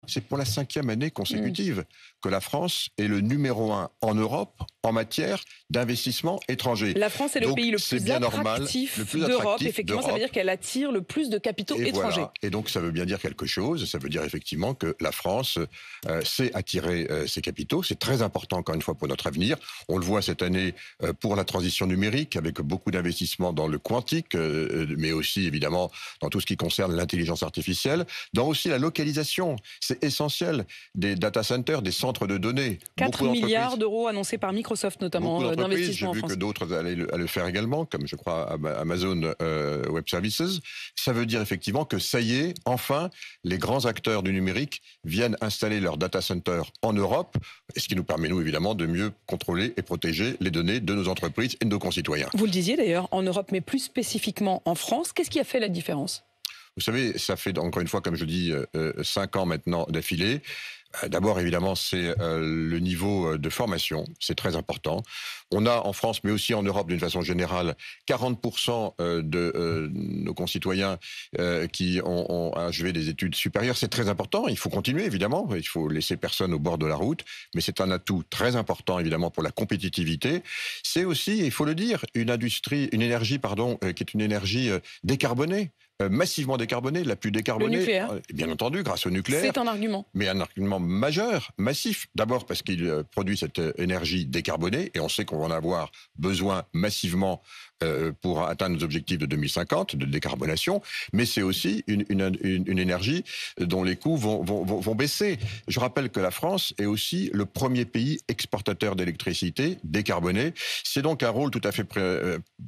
c'est pour la 5e année consécutive que la France est le numéro 1 en Europe en matière d'investissement étranger. La France est le pays le plus attractif d'Europe. Effectivement, ça veut dire qu'elle attire le plus de capitaux étrangers. Voilà. Et donc, ça veut bien dire quelque chose. Ça veut dire effectivement que la France sait attirer ces capitaux. C'est très important, encore une fois, pour notre avenir. On le voit cette année pour la transition numérique, avec beaucoup d'investissements dans le quantique, mais aussi, évidemment, dans tout ce qui concerne l'intelligence artificielle, dans aussi la localisation. C'est essentiel. Des data centers, des centres de données. 4 milliards d'euros annoncés par Microsoft, notamment, d'investissement en France. J'ai vu que d'autres allaient le faire également, comme je crois Amazon Web Services. Ça veut dire effectivement que ça y est, enfin, les grands acteurs du numérique viennent installer leurs data centers en Europe, ce qui nous permet, nous, évidemment, de mieux contrôler et protéger les données de nos entreprises et de nos concitoyens. Vous le disiez d'ailleurs, en Europe, mais plus spécifiquement en France. Qu'est-ce qui a fait la différence ? Vous savez, ça fait encore une fois, comme je dis, 5 ans maintenant d'affilée. D'abord, évidemment, c'est le niveau de formation, c'est très important. On a en France, mais aussi en Europe d'une façon générale, 40% de nos concitoyens qui ont achevé des études supérieures. C'est très important, il faut continuer évidemment, il faut laisser personne au bord de la route, mais c'est un atout très important évidemment pour la compétitivité. C'est aussi, il faut le dire, une énergie qui est une énergie décarbonée. Massivement décarbonée, la plus décarbonée. Le nucléaire. Bien entendu, grâce au nucléaire. C'est un argument. Mais un argument majeur, massif. D'abord parce qu'il produit cette énergie décarbonée, et on sait qu'on va en avoir besoin massivement pour atteindre nos objectifs de 2050, de décarbonation, mais c'est aussi une énergie dont les coûts vont baisser. Je rappelle que la France est aussi le premier pays exportateur d'électricité décarbonée. C'est donc un rôle tout à fait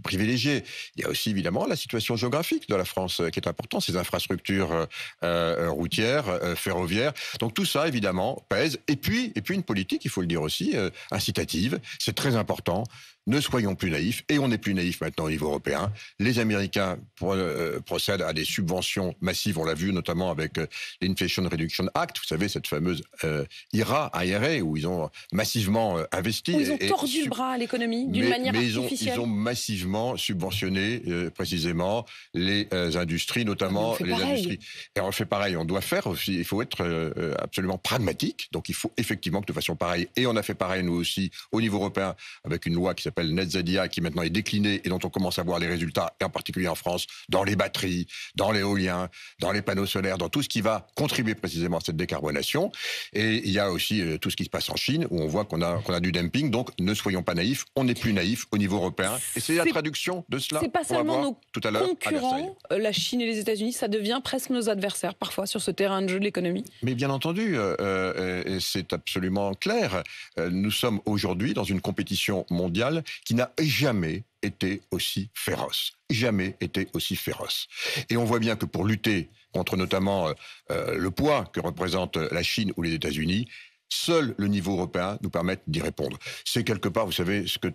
privilégié. Il y a aussi évidemment la situation géographique de la France qui est importante, ses infrastructures routières, ferroviaires. Donc tout ça évidemment pèse. Et puis une politique, il faut le dire aussi, incitative. C'est très important. Ne soyons plus naïfs, et on n'est plus naïfs maintenant au niveau européen. Les Américains procèdent à des subventions massives, on l'a vu notamment avec l'Inflation Reduction Act, vous savez, cette fameuse IRA, où ils ont massivement investi. Ils ont tordu le bras à l'économie d'une manière artificielle. Ils ont massivement subventionné précisément les industries, notamment les industries. Et on fait pareil, on doit faire aussi, il faut être absolument pragmatique, donc il faut effectivement que nous fassions pareil. Et on a fait pareil nous aussi au niveau européen avec une loi qui s'appelle NetZEA, qui maintenant est déclinée et dont on commence à voir les résultats, et en particulier en France, dans les batteries, dans l'éolien, dans les panneaux solaires, dans tout ce qui va contribuer précisément à cette décarbonation. Et il y a aussi tout ce qui se passe en Chine, où on voit qu'on a du dumping. Donc ne soyons pas naïfs, on n'est plus naïfs au niveau européen. Et c'est la traduction de cela. C'est pas seulement nos tout à l'heure concurrents, la Chine et les États-Unis, ça devient presque nos adversaires parfois sur ce terrain de jeu de l'économie. Mais bien entendu, c'est absolument clair. Nous sommes aujourd'hui dans une compétition mondiale qui n'a jamais été aussi féroce. Jamais été aussi féroce. Et on voit bien que pour lutter contre notamment le poids que représente la Chine ou les États-Unis, seul le niveau européen nous permet d'y répondre. C'est quelque part, vous savez, ce que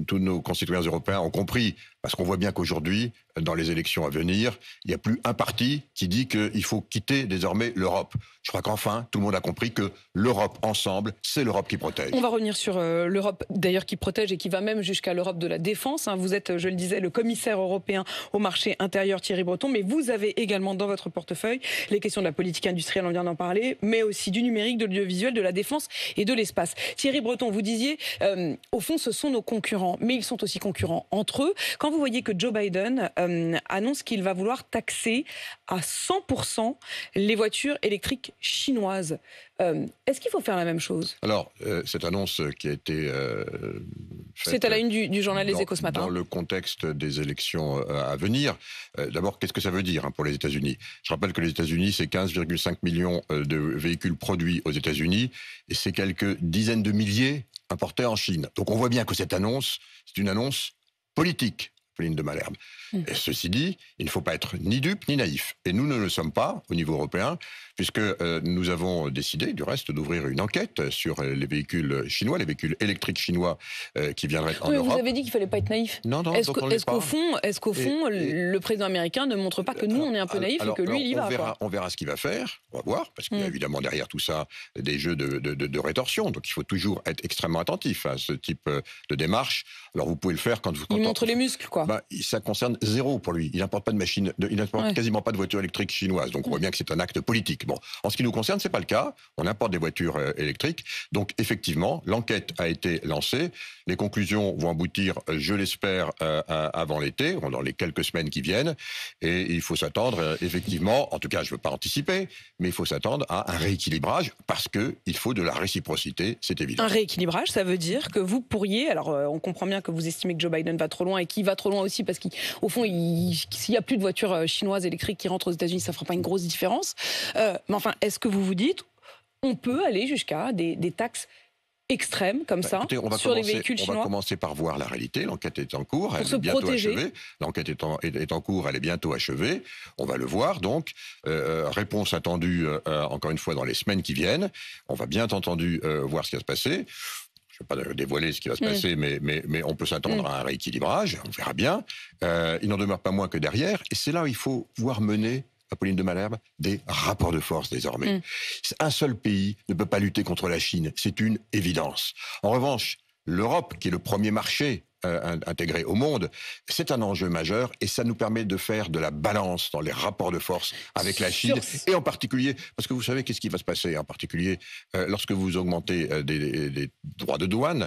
tous nos concitoyens européens ont compris, parce qu'on voit bien qu'aujourd'hui, dans les élections à venir, il n'y a plus un parti qui dit qu'il faut quitter désormais l'Europe. Je crois qu'enfin, tout le monde a compris que l'Europe ensemble, c'est l'Europe qui protège. On va revenir sur l'Europe d'ailleurs qui protège et qui va même jusqu'à l'Europe de la défense. Vous êtes, je le disais, le commissaire européen au marché intérieur Thierry Breton, mais vous avez également dans votre portefeuille les questions de la politique industrielle, on vient d'en parler, mais aussi du numérique, de l'audiovisuel, de la défense et de l'espace. Thierry Breton, vous disiez, au fond, ce sont nos concurrents, mais ils sont aussi concurrents entre eux. Quand vous voyez que Joe Biden annonce qu'il va vouloir taxer à 100% les voitures électriques chinoises, est-ce qu'il faut faire la même chose ? Alors, cette annonce qui a été faite... C'est à la une du journal Les Échos ce matin. Dans le contexte des élections à venir, d'abord, qu'est-ce que ça veut dire pour les États-Unis ? Je rappelle que les États-Unis, c'est 15,5 millions de véhicules produits aux États-Unis, et c'est quelques dizaines de milliers importés en Chine. Donc on voit bien que cette annonce, c'est une annonce politique, Pauline de Malherbe. Et ceci dit, il ne faut pas être ni dupe ni naïf. Et nous ne le sommes pas au niveau européen, puisque nous avons décidé, du reste, d'ouvrir une enquête sur les véhicules chinois, les véhicules électriques chinois qui viendraient en Europe. Vous avez dit qu'il ne fallait pas être naïf. Non, est-ce qu'au fond, le président américain ne montre pas que nous, on est un peu naïfs et que lui, il y va on verra ce qu'il va faire, on va voir, parce qu'il y a évidemment derrière tout ça des jeux de rétorsion. Donc il faut toujours être extrêmement attentif à ce type de démarche. Alors vous pouvez le faire quand vous... Il montre les muscles, quoi. Ça concerne zéro pour lui. Il n'importe pas de machine, il n'importe quasiment pas de voitures électriques chinoises. Donc on voit bien que c'est un acte politique. Bon, en ce qui nous concerne, c'est pas le cas. On importe des voitures électriques. Donc effectivement, l'enquête a été lancée. Les conclusions vont aboutir, je l'espère, avant l'été, dans les quelques semaines qui viennent. Et il faut s'attendre, effectivement, en tout cas, je ne veux pas anticiper, mais il faut s'attendre à un rééquilibrage parce qu'il faut de la réciprocité, c'est évident. Un rééquilibrage, ça veut dire que vous pourriez, alors on comprend bien que vous estimez que Joe Biden va trop loin et qu'il va trop loin aussi parce qu'au fond, s'il n'y a plus de voitures chinoises électriques qui rentrent aux États-Unis, ça ne fera pas une grosse différence. Mais enfin, est-ce que vous vous dites, on peut aller jusqu'à des taxes extrêmes comme ça, écoutez, sur les véhicules chinois? On va commencer par voir la réalité. L'enquête est en cours, elle se est bientôt protéger. achevée. L'enquête est en cours, elle est bientôt achevée. On va le voir donc. Réponse attendue, encore une fois, dans les semaines qui viennent. On va bien entendu voir ce qui va se passer. Je ne vais pas dévoiler ce qui va se passer, mais on peut s'attendre à un rééquilibrage, on verra bien. Il n'en demeure pas moins que derrière, et c'est là où il faut pouvoir mener, Apolline de Malherbe, des rapports de force désormais. Un seul pays ne peut pas lutter contre la Chine, c'est une évidence. En revanche, l'Europe, qui est le premier marché intégré au monde, c'est un enjeu majeur et ça nous permet de faire de la balance dans les rapports de force avec la Chine et en particulier, parce que vous savez qu'est-ce qui va se passer en particulier lorsque vous augmentez des droits de douane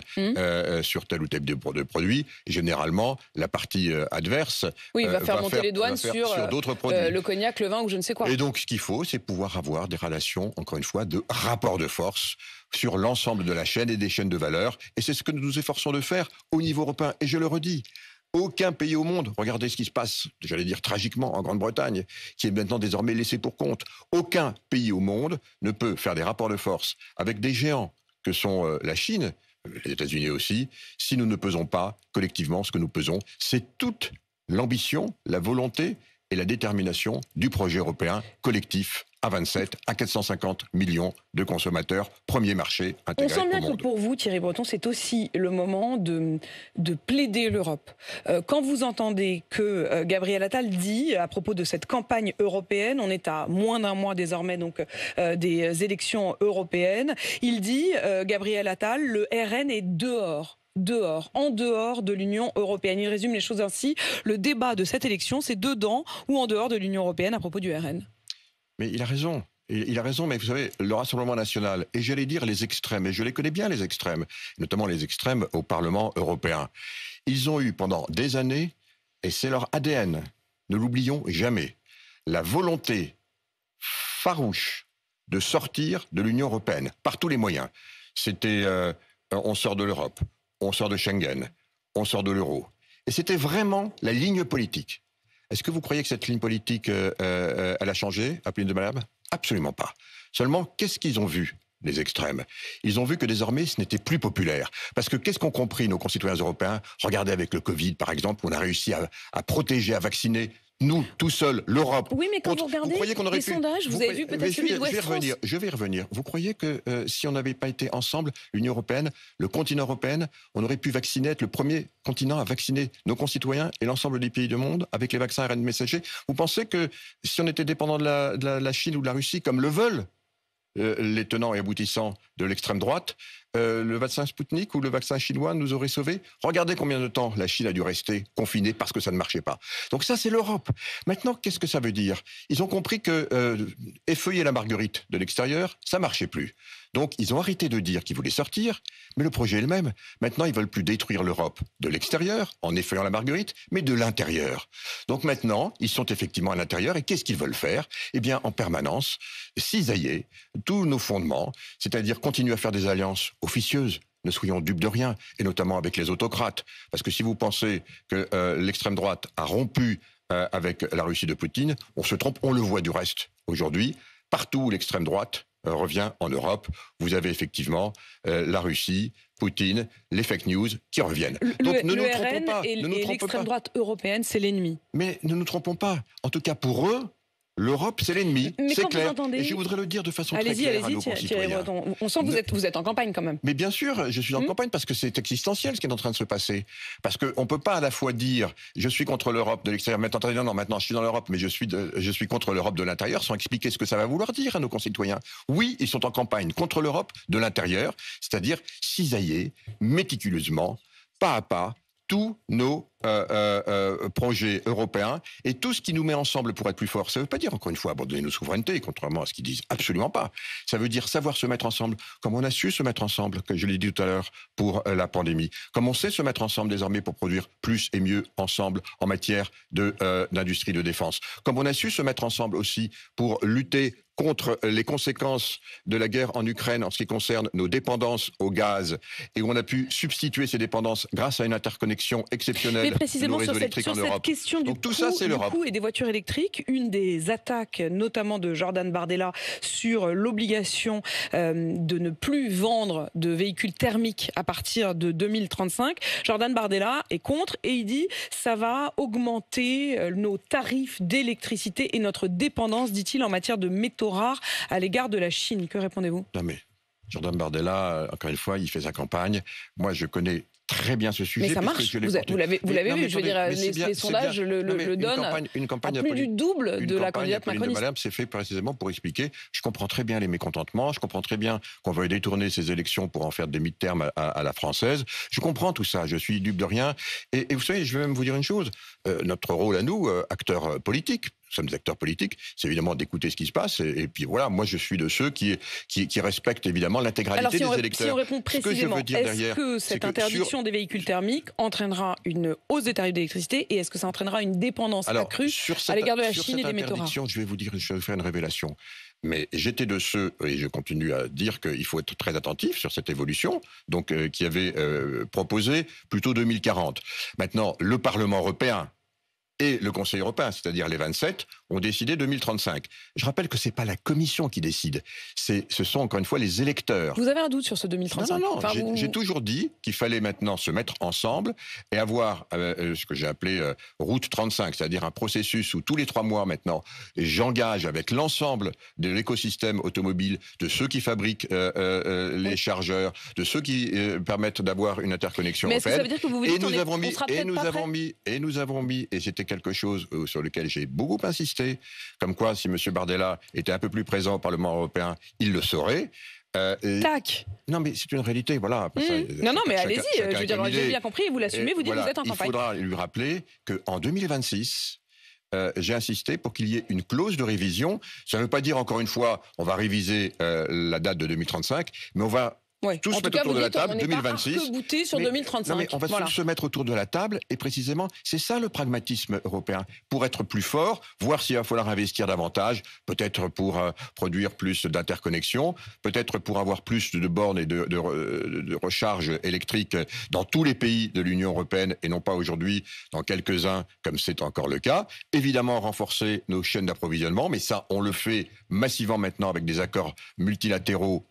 sur tel ou tel de produits, généralement la partie adverse va faire monter les douanes sur d'autres produits. Le cognac, le vin ou je ne sais quoi. Et donc ce qu'il faut, c'est pouvoir avoir des relations, encore une fois, de rapports de force sur l'ensemble de la chaîne et des chaînes de valeur. Et c'est ce que nous nous efforçons de faire au niveau européen. Et je le redis, aucun pays au monde, regardez ce qui se passe, j'allais dire tragiquement, en Grande-Bretagne, qui est maintenant désormais laissé pour compte. Aucun pays au monde ne peut faire des rapports de force avec des géants que sont la Chine, les États-Unis aussi, si nous ne pesons pas collectivement ce que nous pesons. C'est toute l'ambition, la volonté et la détermination du projet européen collectif à 27, à 450 millions de consommateurs, premier marché intégré au monde. On sent bien que pour vous, Thierry Breton, c'est aussi le moment de plaider l'Europe. Quand vous entendez que Gabriel Attal dit, à propos de cette campagne européenne, on est à moins d'un mois désormais donc des élections européennes, il dit, Gabriel Attal, le RN est en dehors de l'Union européenne. Il résume les choses ainsi. Le débat de cette élection, c'est dedans ou en dehors de l'Union européenne à propos du RN. Mais il a raison. Il a raison, mais vous savez, le Rassemblement national, et j'allais dire les extrêmes, et je les connais bien les extrêmes, notamment les extrêmes au Parlement européen, ils ont eu pendant des années, et c'est leur ADN, ne l'oublions jamais, la volonté farouche de sortir de l'Union européenne, par tous les moyens. C'était on sort de l'Europe, on sort de Schengen, on sort de l'euro. Et c'était vraiment la ligne politique. Est-ce que vous croyez que cette ligne politique, elle a changé, Apolline de Malherbe? Absolument pas. Seulement, qu'est-ce qu'ils ont vu, les extrêmes? Ils ont vu que désormais, ce n'était plus populaire. Parce que qu'est-ce qu'ont compris nos concitoyens européens? Regardez avec le Covid, par exemple, on a réussi à protéger, à vacciner nous, tout seuls, l'Europe. Oui, mais quand vous regardez les sondages, vous avez vu peut-être celui de West France. Je vais y revenir. Vous croyez que si on n'avait pas été ensemble, l'Union européenne, le continent européen, on aurait pu vacciner, être le premier continent à vacciner nos concitoyens et l'ensemble des pays du monde avec les vaccins ARN messager? Vous pensez que si on était dépendant de la Chine ou de la Russie, comme le veulent les tenants et aboutissants de l'extrême droite, le vaccin Sputnik ou le vaccin chinois nous aurait sauvés? Regardez combien de temps la Chine a dû rester confinée parce que ça ne marchait pas. Donc ça, c'est l'Europe. Maintenant, qu'est-ce que ça veut dire? Ils ont compris que effeuiller la marguerite de l'extérieur, ça marchait plus. Donc, ils ont arrêté de dire qu'ils voulaient sortir, mais le projet est le même. Maintenant, ils veulent plus détruire l'Europe de l'extérieur, en effeuillant la marguerite, mais de l'intérieur. Donc maintenant, ils sont effectivement à l'intérieur, et qu'est-ce qu'ils veulent faire? Eh bien, en permanence, cisailler tous nos fondements, c'est-à-dire continuer à faire des alliances officieuses, ne soyons dupes de rien, et notamment avec les autocrates. Parce que si vous pensez que l'extrême droite a rompu avec la Russie de Poutine, on se trompe, on le voit du reste. Aujourd'hui, partout où l'extrême droite revient en Europe, vous avez effectivement la Russie, Poutine, les fake news qui reviennent. Donc ne nous trompons pas. Et l'extrême droite européenne, c'est l'ennemi. Mais ne nous trompons pas. En tout cas, pour eux, l'Europe, c'est l'ennemi, c'est clair. Et je voudrais le dire de façon très claire à nos concitoyens. On sent que vous êtes en campagne quand même. Mais bien sûr, je suis en campagne parce que c'est existentiel ce qui est en train de se passer. Parce qu'on ne peut pas à la fois dire je suis contre l'Europe de l'extérieur, maintenant je suis dans l'Europe, mais je suis contre l'Europe de l'intérieur, sans expliquer ce que ça va vouloir dire à nos concitoyens. Oui, ils sont en campagne contre l'Europe de l'intérieur, c'est-à-dire cisailler méticuleusement, pas à pas, tous nos projets européens et tout ce qui nous met ensemble pour être plus forts. Ça ne veut pas dire, encore une fois, abandonner nos souverainetés, contrairement à ce qu'ils disent absolument pas. Ça veut dire savoir se mettre ensemble, comme on a su se mettre ensemble, comme je l'ai dit tout à l'heure, pour la pandémie. Comme on sait se mettre ensemble désormais pour produire plus et mieux ensemble en matière d'industrie de défense. Comme on a su se mettre ensemble aussi pour lutter contre les conséquences de la guerre en Ukraine en ce qui concerne nos dépendances au gaz, et où on a pu substituer ces dépendances grâce à une interconnexion exceptionnelle. Mais précisément de nos réseaux électriques en Europe. Cette question Donc, tout ça, c'est l'Europe. coût et des voitures électriques, une des attaques, notamment de Jordan Bardella, sur l'obligation de ne plus vendre de véhicules thermiques à partir de 2035. Jordan Bardella est contre et il dit ça va augmenter nos tarifs d'électricité et notre dépendance, dit-il, en matière de métaux rares à l'égard de la Chine. Que répondez-vous? Non mais Jordan Bardella, encore une fois, il fait sa campagne. Moi, je connais très bien ce sujet. Mais ça marche, vous l'avez vu, je veux dire, les sondages le donnent une campagne à plus du double de la candidate macroniste. C'est fait précisément pour expliquer, je comprends très bien les mécontentements, je comprends très bien qu'on veuille détourner ces élections pour en faire des mid-terms à la française, je comprends tout ça, je suis dupe de rien, et vous savez, je vais même vous dire une chose, notre rôle à nous, acteurs politiques, nous sommes des acteurs politiques, c'est évidemment d'écouter ce qui se passe. Et puis voilà, moi je suis de ceux qui respectent évidemment l'intégralité des électeurs. Si on répond précisément, est-ce que cette interdiction des véhicules thermiques entraînera une hausse des tarifs d'électricité et est-ce que ça entraînera une dépendance accrue à l'égard de la Chine et des métaux rares? Je vais vous dire, je vais vous faire une révélation. Mais j'étais de ceux, et je continue à dire qu'il faut être très attentif sur cette évolution, donc qui avait proposé plutôt 2040. Maintenant, le Parlement européen et le Conseil européen, c'est-à-dire les 27, ont décidé 2035. Je rappelle que ce n'est pas la Commission qui décide, ce sont encore une fois les électeurs. Vous avez un doute sur ce 2035? Non, j'ai toujours dit qu'il fallait maintenant se mettre ensemble et avoir ce que j'ai appelé route 35, c'est-à-dire un processus où tous les 3 mois maintenant, j'engage avec l'ensemble de l'écosystème automobile, de ceux qui fabriquent les chargeurs, de ceux qui permettent d'avoir une interconnexion européenne. Mais est-ce que ça veut dire que vous vous dites nous avons mis, et c'était quelque chose sur lequel j'ai beaucoup insisté, comme quoi si M. Bardella était un peu plus présent au Parlement européen, il le saurait. Tac. Non, mais c'est une réalité, voilà. Non, mais allez-y, je veux dire, j'ai bien compris, vous l'assumez, vous dites que vous êtes en campagne. Il faudra lui rappeler qu'en 2026, j'ai insisté pour qu'il y ait une clause de révision. Ça ne veut pas dire, encore une fois, on va réviser la date de 2035, mais on va tous se mettre autour de la table, 2026. Sur 2035. Non, mais on va tous se mettre autour de la table, et précisément, c'est ça le pragmatisme européen. Pour être plus fort, voir s'il va falloir investir davantage, peut-être pour produire plus d'interconnexions, peut-être pour avoir plus de bornes et de recharge électrique dans tous les pays de l'Union européenne, et non pas aujourd'hui dans quelques-uns, comme c'est encore le cas. Évidemment, renforcer nos chaînes d'approvisionnement, mais ça, on le fait massivement maintenant avec des accords multilatéraux,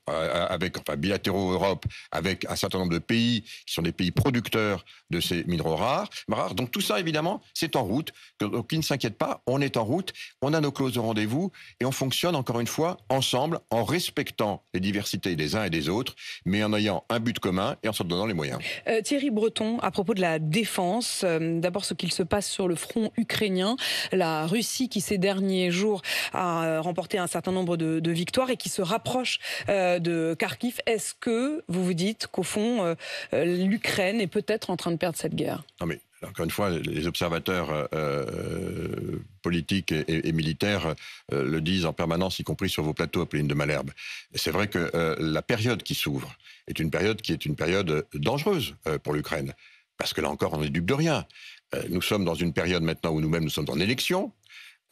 bilatéraux Europe, avec un certain nombre de pays qui sont des pays producteurs de ces minéraux rares. Donc tout ça, évidemment, c'est en route. Donc, qui ne s'inquiète pas, on est en route, on a nos clauses de rendez-vous et on fonctionne, encore une fois, ensemble, en respectant les diversités des uns et des autres, mais en ayant un but commun et en se donnant les moyens. Thierry Breton, à propos de la défense, d'abord ce qu'il se passe sur le front ukrainien, la Russie qui ces derniers jours a remporté un certain nombre de victoires et qui se rapproche de Kharkiv. Est-ce que vous vous dites qu'au fond, l'Ukraine est peut-être en train de perdre cette guerre? Non mais, encore une fois, les observateurs politiques et militaires le disent en permanence, y compris sur vos plateaux, Apolline de Malherbe. C'est vrai que la période qui s'ouvre est une période dangereuse pour l'Ukraine. Parce que là encore, on est dupe de rien. Nous sommes dans une période maintenant où nous-mêmes nous sommes en élection.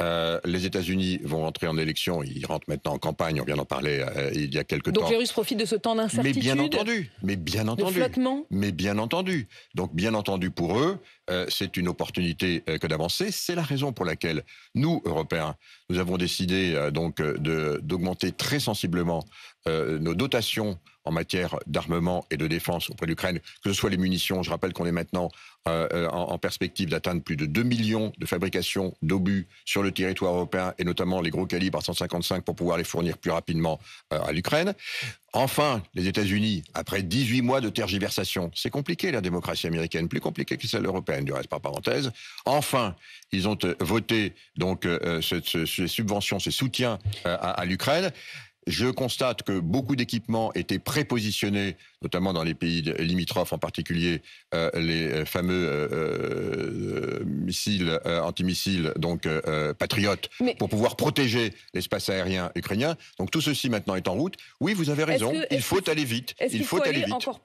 Les États-Unis vont entrer en élection, ils rentrent maintenant en campagne, on vient d'en parler il y a quelques temps. Donc les Russes profitent de ce temps d'incertitude, de flottement. Mais bien entendu. Donc bien entendu pour eux, c'est une opportunité que d'avancer. C'est la raison pour laquelle nous, Européens, nous avons décidé d'augmenter très sensiblement nos dotations en matière d'armement et de défense auprès de l'Ukraine, que ce soit les munitions. Je rappelle qu'on est maintenant en perspective d'atteindre plus de 2 millions de fabrications d'obus sur le territoire européen, et notamment les gros calibres à 155 pour pouvoir les fournir plus rapidement à l'Ukraine. Enfin, les États-Unis, après 18 mois de tergiversation, c'est compliqué la démocratie américaine, plus compliquée que celle européenne, du reste par parenthèse. Enfin, ils ont voté donc ces subventions, ces soutiens à l'Ukraine. Je constate que beaucoup d'équipements étaient prépositionnés, notamment dans les pays limitrophes, en particulier les fameux missiles antimissiles, donc patriotes, pour pouvoir protéger l'espace aérien ukrainien. Donc tout ceci maintenant est en route. Oui, vous avez raison. Il faut aller vite. Est-ce qu'il faut aller encore